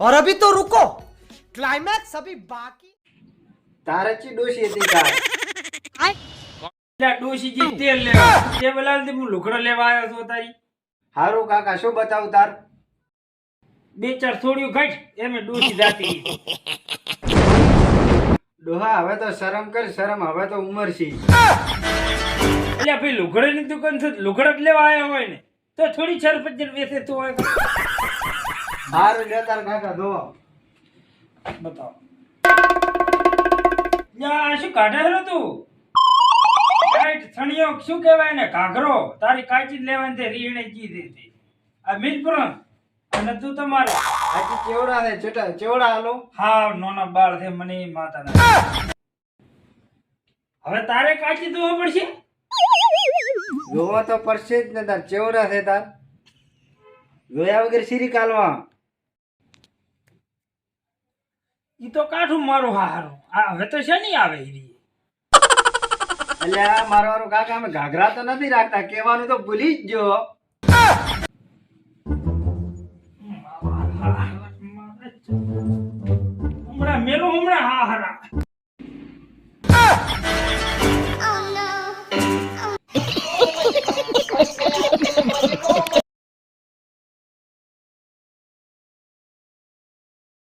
और अभी तो रुको, क्लाइमैक्स अभी बाकी। તારચી ડોશી હતી તાર એટલે ડોશીજી તેલ લેવા તે બોલાવતી હું લુગડો લેવા આવ્યો છું તારી હારું કાકા શું બતાવું તાર બે ચાર થોડીઓ ઘટ એમે ડોશી જાતી ડોહા હવે તો શરમ કર શરમ હવે તો ઉંમર છે એટલે ભાઈ લુગડાની દુકાન છે લુગડો જ લેવા આવ્યા હોય ને તો થોડી છરપજર વેચે તો હોય હારું લે તાર કાકા ધો બતાવો યા શું કાઢે હેરો તું કાઈટ થણિયો શું કહેવાય ને ઘાઘરો તારી કાચી જ લેવાની તે રીણે જી દેતી આ મિલપુર અને તું તમારે આજી ચેવડા ને ચેવડા હાલો હાવ નાના બાળ છે મને માતાના હવે તારે કાચી ધોવા પડશે જોવા તો પડશે જ ને તાર ચેવડા છે તાર જોયા વગર શીરી કાલવા ઈ તો કાઠું મારું હારું આ હવે તો શેની આવે ઈ એટલે આ મારવાનું કાકા અમે ઘાઘરા તો નથી રાખતા કહેવાનું તો ભૂલી જ જો હમણાં મેલું હમણાં હા હારા